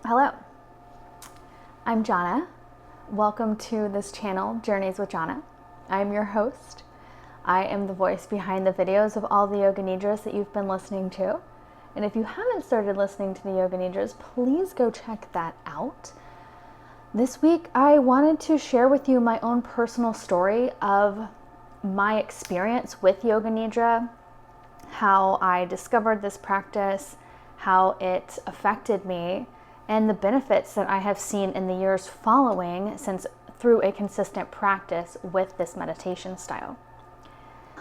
Hello, I'm Jana. Welcome to this channel, Journeys with Jana. I am your host. I am the voice behind the videos of all the Yoga Nidras that you've been listening to. And if you haven't started listening to the Yoga Nidras, please go check that out. This week, I wanted to share with you my own personal story of my experience with Yoga Nidra, how I discovered this practice, how it affected me, and the benefits that I have seen in the years following since through a consistent practice with this meditation style.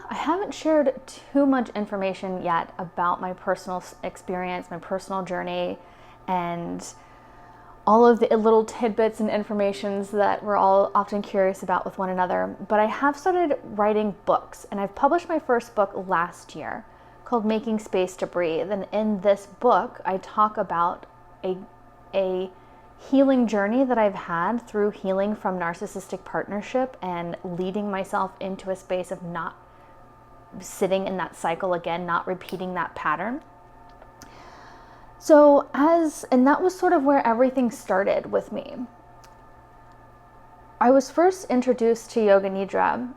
I haven't shared too much information yet about my personal experience, my personal journey, and all of the little tidbits and informations that we're all often curious about with one another. But I have started writing books, and I've published my first book last year called Making Space to Breathe. And in this book, I talk about a healing journey that I've had through healing from narcissistic partnership and leading myself into a space of not sitting in that cycle again, not repeating that pattern. And that was sort of where everything started with me. I was first introduced to Yoga Nidra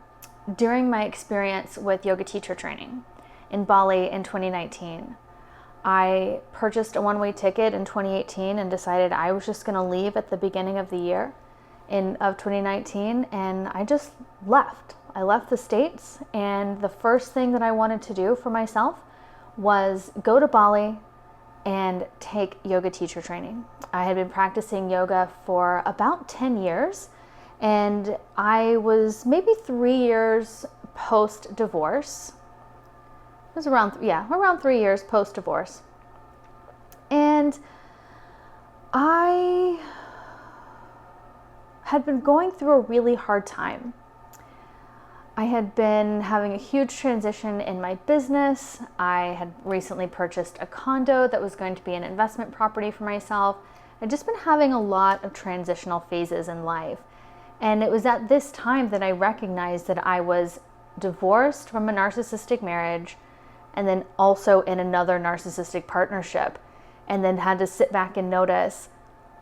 during my experience with yoga teacher training in Bali in 2019. I purchased a one-way ticket in 2018 and decided I was just going to leave at the beginning of the year of 2019, and I just left. I left the States, and the first thing that I wanted to do for myself was go to Bali and take yoga teacher training. I had been practicing yoga for about 10 years, and I was maybe 3 years post-divorce. It was around 3 years post-divorce. And I had been going through a really hard time. I had been having a huge transition in my business. I had recently purchased a condo that was going to be an investment property for myself. I'd just been having a lot of transitional phases in life. And it was at this time that I recognized that I was divorced from a narcissistic marriage, and then also in another narcissistic partnership, and then had to sit back and notice,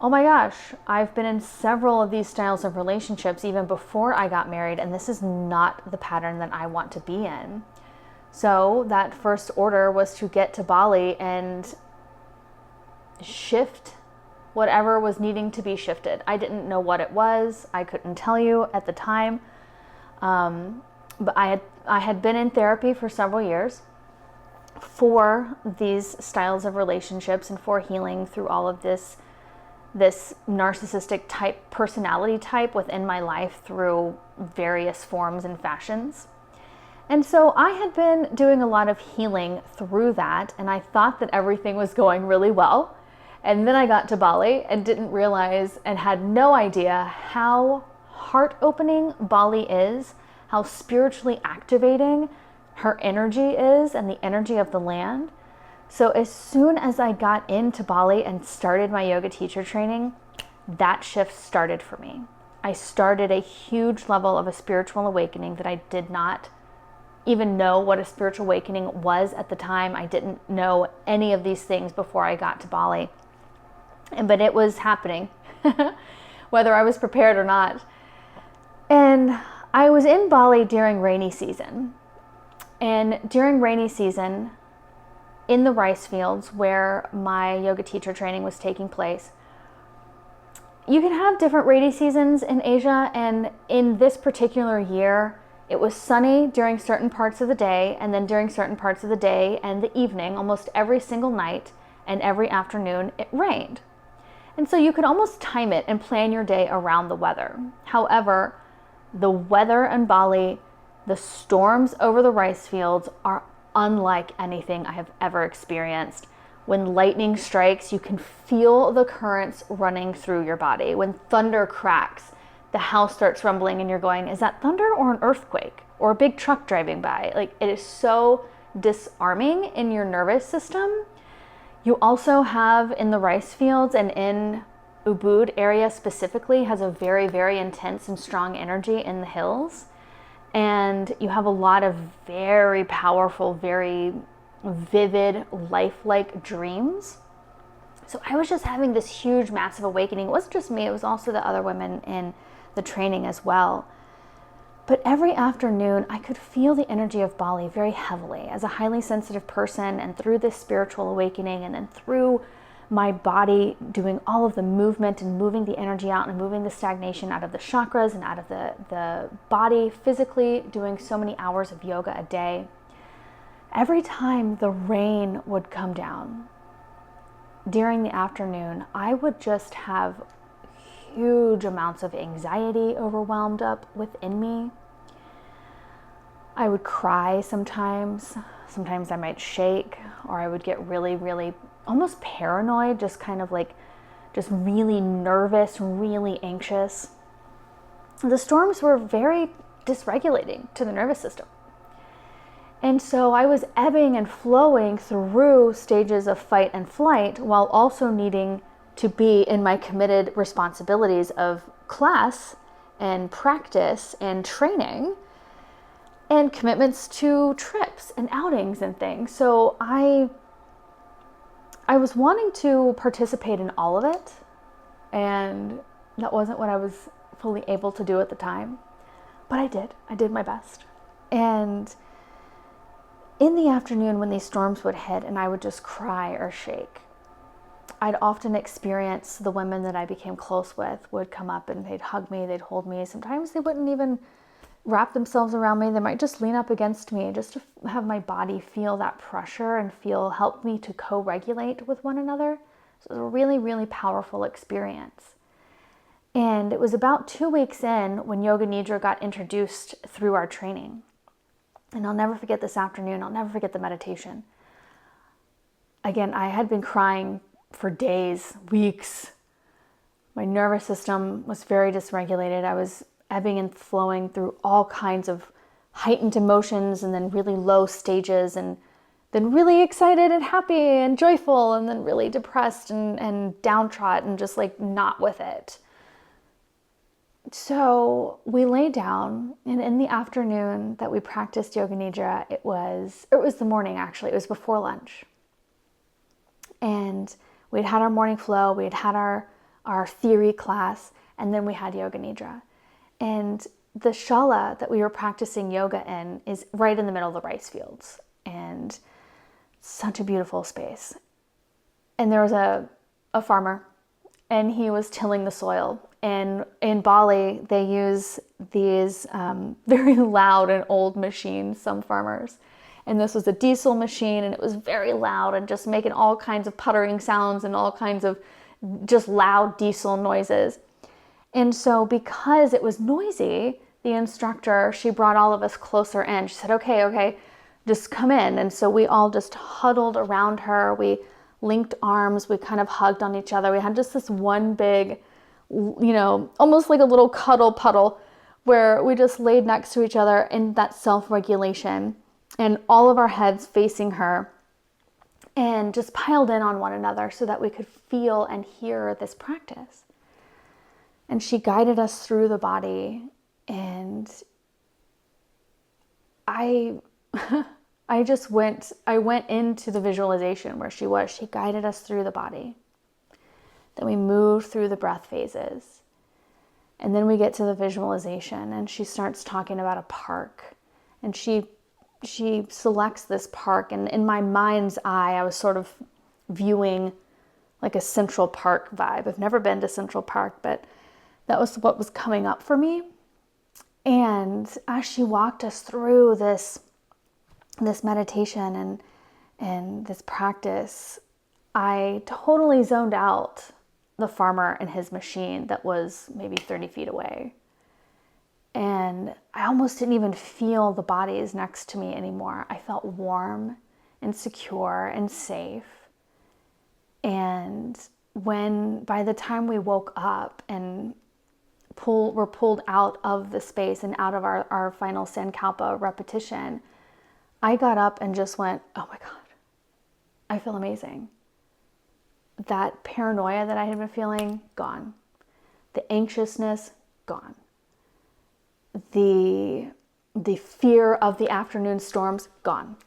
oh my gosh, I've been in several of these styles of relationships even before I got married, and this is not the pattern that I want to be in. So that first order was to get to Bali and shift whatever was needing to be shifted. I didn't know what it was. I couldn't tell you at the time. But I had been in therapy for several years for these styles of relationships and for healing through all of this narcissistic type personality type within my life through various forms and fashions. And so I had been doing a lot of healing through that, and I thought that everything was going really well. And then I got to Bali and didn't realize and had no idea how heart-opening Bali is, how spiritually activating her energy is and the energy of the land. So as soon as I got into Bali and started my yoga teacher training, that shift started for me. I started a huge level of a spiritual awakening that I did not even know what a spiritual awakening was at the time. I didn't know any of these things before I got to Bali. But it was happening, whether I was prepared or not. And I was in Bali during rainy season. And during rainy season, in the rice fields where my yoga teacher training was taking place, you can have different rainy seasons in Asia, and in this particular year, it was sunny during certain parts of the day, and then during certain parts of the day and the evening, almost every single night and every afternoon, it rained. And so you could almost time it and plan your day around the weather. However, the weather in Bali, the storms over the rice fields are unlike anything I have ever experienced. When lightning strikes, you can feel the currents running through your body. When thunder cracks, the house starts rumbling and you're going, is that thunder or an earthquake or a big truck driving by? Like, it is so disarming in your nervous system. You also have in the rice fields and in Ubud area specifically has a very, very intense and strong energy in the hills. And you have a lot of very powerful, very vivid, lifelike dreams. So I was just having this huge, massive awakening. It wasn't just me, it was also the other women in the training as well. But every afternoon, I could feel the energy of Bali very heavily as a highly sensitive person, and through this spiritual awakening, and then through my body doing all of the movement and moving the energy out and moving the stagnation out of the chakras and out of the body, physically doing so many hours of yoga a day. Every time the rain would come down during the afternoon, I would just have huge amounts of anxiety overwhelmed up within me. I would cry sometimes. Sometimes I might shake, or I would get really, really almost paranoid, just kind of like just really nervous, really anxious. The storms were very dysregulating to the nervous system. And so I was ebbing and flowing through stages of fight and flight while also needing to be in my committed responsibilities of class and practice and training and commitments to trips and outings and things. So I was wanting to participate in all of it, and that wasn't what I was fully able to do at the time, but I did my best. And in the afternoon, when these storms would hit and I would just cry or shake, I'd often experience the women that I became close with would come up and they'd hug me, they'd hold me. Sometimes they wouldn't even wrap themselves around me. They might just lean up against me just to have my body feel that pressure and help me to co-regulate with one another. So it was a really, really powerful experience. And it was about 2 weeks in when Yoga Nidra got introduced through our training. And I'll never forget this afternoon. I'll never forget the meditation. Again, I had been crying for days, weeks. My nervous system was very dysregulated. I was ebbing and flowing through all kinds of heightened emotions, and then really low stages, and then really excited and happy and joyful, and then really depressed and downtrodden, just like not with it. So we lay down, and in the afternoon that we practiced Yoga Nidra, it was the morning actually, it was before lunch. And we'd had our morning flow, we'd had our theory class, and then we had Yoga Nidra. And the shala that we were practicing yoga in is right in the middle of the rice fields, and such a beautiful space. And there was a farmer, and he was tilling the soil. And in Bali, they use these very loud and old machines, some farmers. And this was a diesel machine, and it was very loud and just making all kinds of puttering sounds and all kinds of just loud diesel noises. And so because it was noisy, the instructor, she brought all of us closer in. She said, okay, just come in. And so we all just huddled around her. We linked arms. We kind of hugged on each other. We had just this one big, almost like a little cuddle puddle where we just laid next to each other in that self-regulation, and all of our heads facing her, and just piled in on one another so that we could feel and hear this practice. And she guided us through the body, and I went into the visualization where she was. She guided us through the body. Then we moved through the breath phases. And then we get to the visualization, and she starts talking about a park. And she selects this park, and in my mind's eye, I was sort of viewing like a Central Park vibe. I've never been to Central Park, but that was what was coming up for me. And as she walked us through this meditation and this practice, I totally zoned out the farmer and his machine that was maybe 30 feet away. And I almost didn't even feel the bodies next to me anymore. I felt warm and secure and safe. And by the time we woke up and were pulled out of the space and out of our final Sankalpa repetition, I got up and just went, oh my God, I feel amazing. That paranoia that I had been feeling, gone. The anxiousness, gone. The fear of the afternoon storms, gone.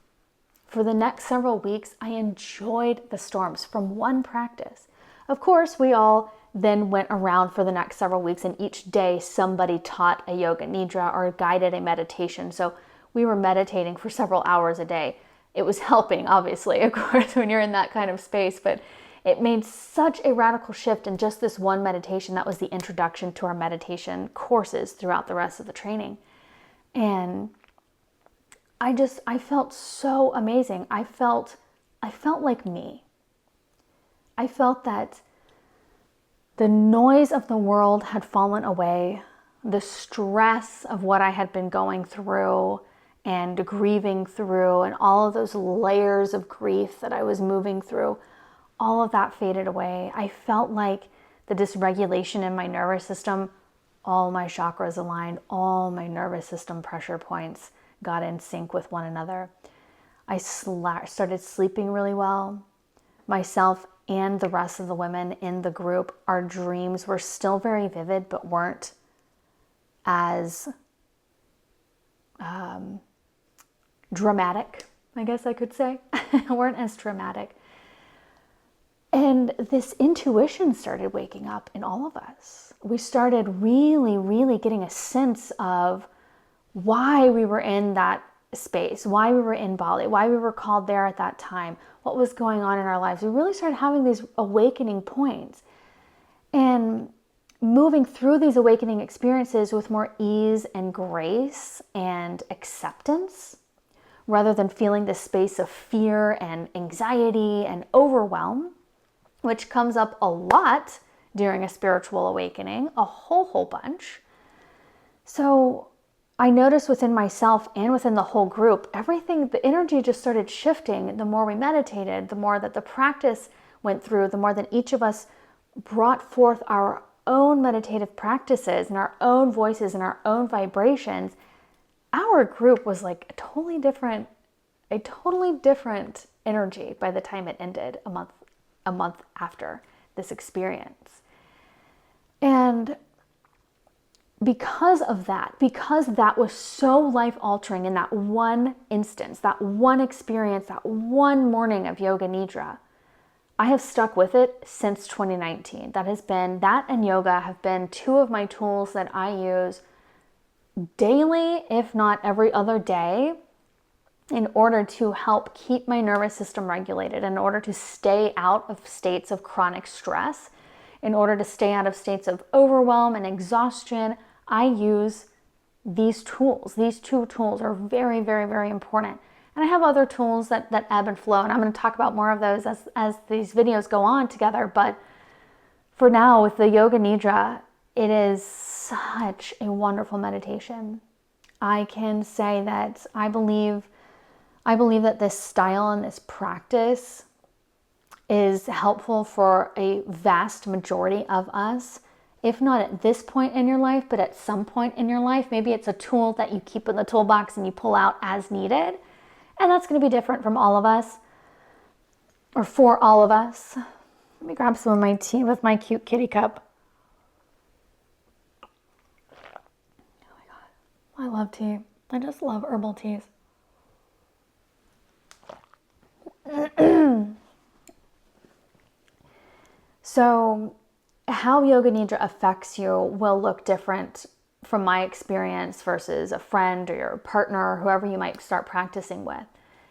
For the next several weeks, I enjoyed the storms from one practice. Of course, we all then went around for the next several weeks, and each day somebody taught a Yoga Nidra or guided a meditation. So we were meditating for several hours a day. It was helping, obviously, of course, when you're in that kind of space, but it made such a radical shift in just this one meditation. That was the introduction to our meditation courses throughout the rest of the training. And I felt so amazing. I felt like me. I felt that the noise of the world had fallen away. The stress of what I had been going through and grieving through, and all of those layers of grief that I was moving through, all of that faded away. I felt like the dysregulation in my nervous system, all my chakras aligned, all my nervous system pressure points got in sync with one another. I started sleeping really well. Myself and the rest of the women in the group, our dreams were still very vivid, but weren't as dramatic, I guess I could say. weren't as dramatic. And this intuition started waking up in all of us. We started really, really getting a sense of why we were in that space, why we were in Bali, why we were called there at that time, what was going on in our lives. We really started having these awakening points and moving through these awakening experiences with more ease and grace and acceptance, rather than feeling this space of fear and anxiety and overwhelm, which comes up a lot during a spiritual awakening, a whole bunch. So I noticed within myself and within the whole group, everything, the energy just started shifting. The more we meditated, the more that the practice went through, the more that each of us brought forth our own meditative practices and our own voices and our own vibrations. Our group was like a totally different energy by the time it ended a month after this experience. And because that was so life-altering in that one instance, that one experience, that one morning of Yoga Nidra, I have stuck with it since 2019. That and yoga have been two of my tools that I use daily, if not every other day, in order to help keep my nervous system regulated, in order to stay out of states of chronic stress, in order to stay out of states of overwhelm and exhaustion. I use these tools. These two tools are very, very, very important. And I have other tools that ebb and flow, and I'm going to talk about more of those as these videos go on together. But for now, with the Yoga Nidra, it is such a wonderful meditation. I can say that I believe that this style and this practice is helpful for a vast majority of us. If not at this point in your life, but at some point in your life. Maybe it's a tool that you keep in the toolbox and you pull out as needed. And that's going to be different from all of us, or for all of us. Let me grab some of my tea with my cute kitty cup. Oh my God, I love tea. I just love herbal teas. So how Yoga Nidra affects you will look different from my experience versus a friend or your partner or whoever you might start practicing with.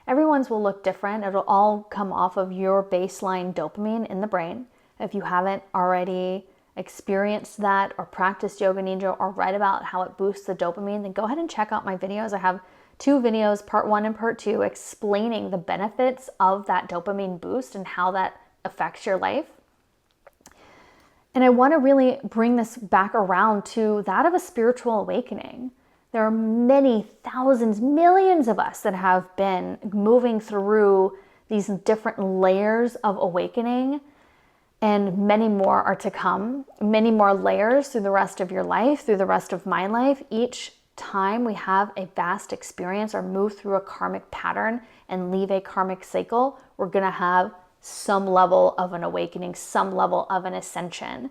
Everyone's will look different. It'll all come off of your baseline dopamine in the brain. If you haven't already experienced that or practiced Yoga Nidra or read about how it boosts the dopamine, then go ahead and check out my videos. I have 2 videos, part 1 and part 2, explaining the benefits of that dopamine boost and how that affects your life. And I want to really bring this back around to that of a spiritual awakening. There are many thousands, millions of us that have been moving through these different layers of awakening, and many more are to come. Many more layers through the rest of your life, through the rest of my life. Each time we have a vast experience or move through a karmic pattern and leave a karmic cycle, we're going to have some level of an awakening, some level of an ascension.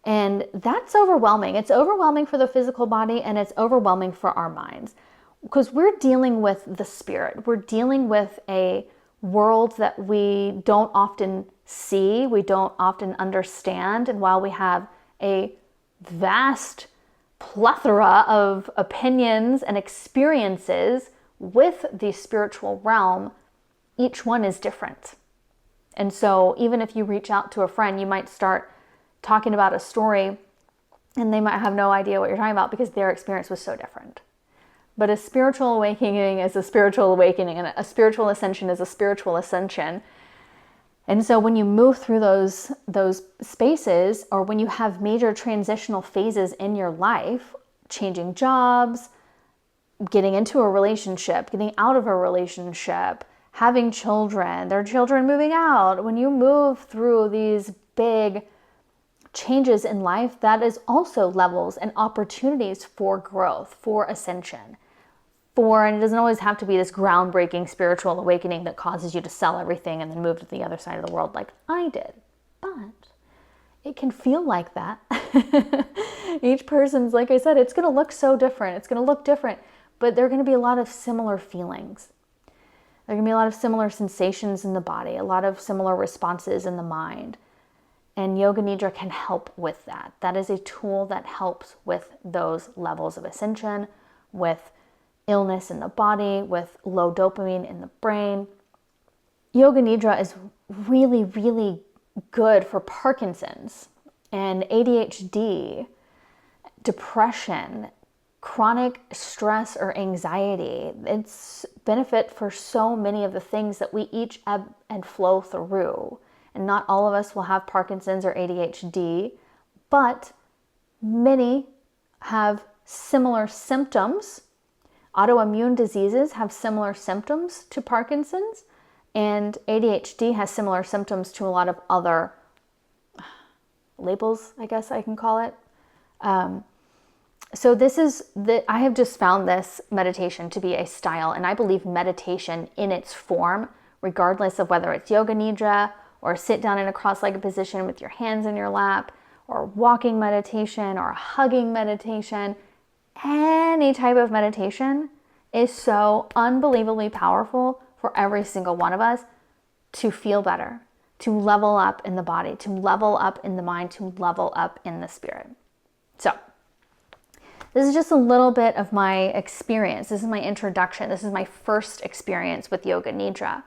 And that's overwhelming. It's overwhelming for the physical body, and it's overwhelming for our minds, because we're dealing with the spirit. We're dealing with a worlds that we don't often see, we don't often understand. And while we have a vast plethora of opinions and experiences with the spiritual realm, each one is different. And so even if you reach out to a friend, you might start talking about a story and they might have no idea what you're talking about because their experience was so different. But a spiritual awakening is a spiritual awakening, and a spiritual ascension is a spiritual ascension. And so when you move through those spaces, or when you have major transitional phases in your life, changing jobs, getting into a relationship, getting out of a relationship, having children, their children moving out, when you move through these big changes in life, that is also levels and opportunities for growth, for ascension. And it doesn't always have to be this groundbreaking spiritual awakening that causes you to sell everything and then move to the other side of the world like I did. But it can feel like that. Each person's, like I said, it's going to look so different. It's going to look different, but there are going to be a lot of similar feelings. There are going to be a lot of similar sensations in the body, a lot of similar responses in the mind. And Yoga Nidra can help with that. That is a tool that helps with those levels of ascension, with illness in the body, with low dopamine in the brain. Yoga Nidra is really, really good for Parkinson's and ADHD, depression, chronic stress or anxiety. It's benefit for so many of the things that we each ebb and flow through. And not all of us will have Parkinson's or ADHD, but many have similar symptoms. Autoimmune diseases have similar symptoms to Parkinson's, and ADHD has similar symptoms to a lot of other labels, I guess I can call it. So I have just found this meditation to be a style, and I believe meditation in its form, regardless of whether it's Yoga Nidra or sit down in a cross-legged position with your hands in your lap, or walking meditation or hugging meditation, any type of meditation is so unbelievably powerful for every single one of us to feel better, to level up in the body, to level up in the mind, to level up in the spirit. So this is just a little bit of my experience. This is my introduction. This is my first experience with Yoga Nidra.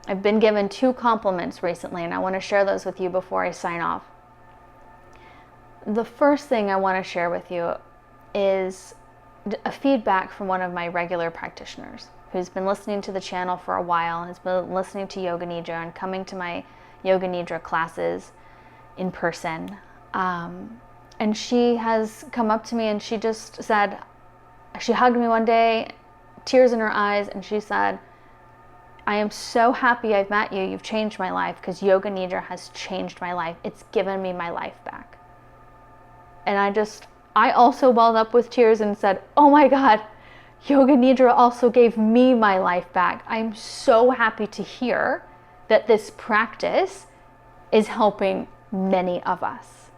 I've been given 2 compliments recently, and I want to share those with you before I sign off. The first thing I want to share with you is a feedback from one of my regular practitioners who's been listening to the channel for a while, has been listening to Yoga Nidra and coming to my Yoga Nidra classes in person. And she has come up to me and she just said, she hugged me one day, tears in her eyes, and she said, I am so happy I've met you. You've changed my life, because Yoga Nidra has changed my life. It's given me my life back. And I also welled up with tears and said, oh my God, Yoga Nidra also gave me my life back. I'm so happy to hear that this practice is helping many of us.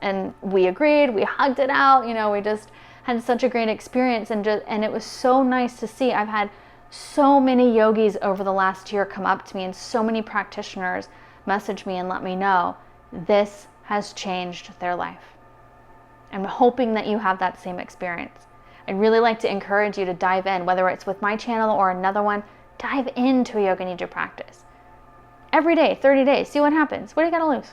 And we agreed, we hugged it out, we just had such a great experience, and it was so nice to see. I've had so many yogis over the last year come up to me, and so many practitioners message me and let me know this has changed their life. I'm hoping that you have that same experience. I'd really like to encourage you to dive in, whether it's with my channel or another one. Dive into a Yoga Nidra practice. Every day, 30 days, see what happens. What do you got to lose?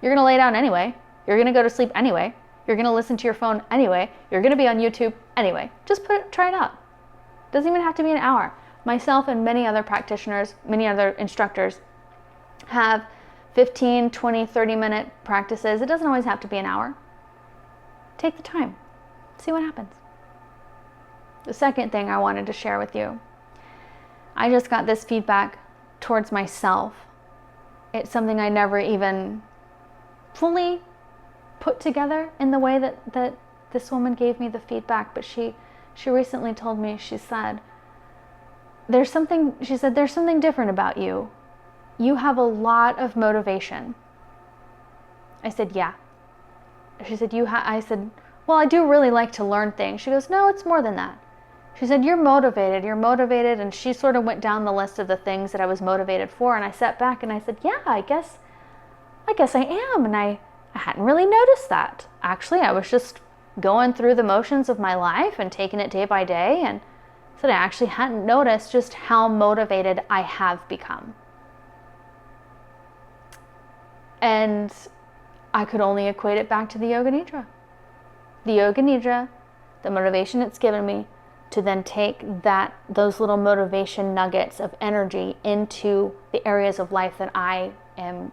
You're going to lay down anyway. You're going to go to sleep anyway. You're going to listen to your phone anyway. You're going to be on YouTube anyway. Just try it out. Doesn't even have to be an hour. Myself and many other practitioners, many other instructors have 15, 20, 30-minute practices. It doesn't always have to be an hour. Take the time. See what happens. The second thing I wanted to share with you, I just got this feedback towards myself. It's something I never even fully put together in the way that this woman gave me the feedback, but she recently told me, she said, there's something different about you. You have a lot of motivation. I said, yeah. She said, I said, well, I do really like to learn things. She goes, no, it's more than that. She said, you're motivated, you're motivated. And she sort of went down the list of the things that I was motivated for. And I sat back and I said, yeah, I guess I am. And I hadn't really noticed that. Actually, I was just going through the motions of my life and taking it day by day. And said I actually hadn't noticed just how motivated I have become. And I could only equate it back to the Yoga Nidra. The Yoga Nidra, the motivation it's given me to then take those little motivation nuggets of energy into the areas of life that I am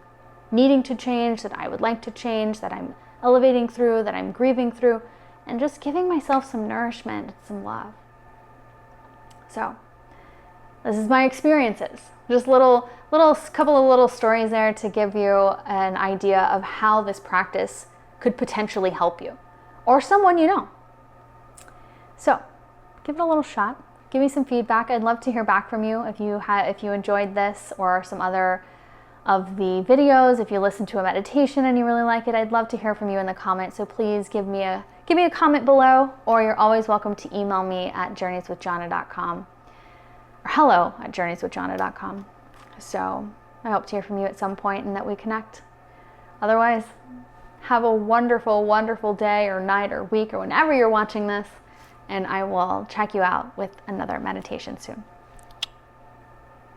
needing to change, that I would like to change, that I'm elevating through, that I'm grieving through, and just giving myself some nourishment and some love. So this is my experiences. Just couple of little stories there to give you an idea of how this practice could potentially help you or someone you know. So give it a little shot. Give me some feedback. I'd love to hear back from you if you enjoyed this or some other of the videos. If you listen to a meditation and you really like it, I'd love to hear from you in the comments. So please give me a comment below, or you're always welcome to email me at journeyswithjonna.com or hello@journeyswithjonna.com. So I hope to hear from you at some point and that we connect. Otherwise, have a wonderful, wonderful day or night or week or whenever you're watching this, and I will check you out with another meditation soon.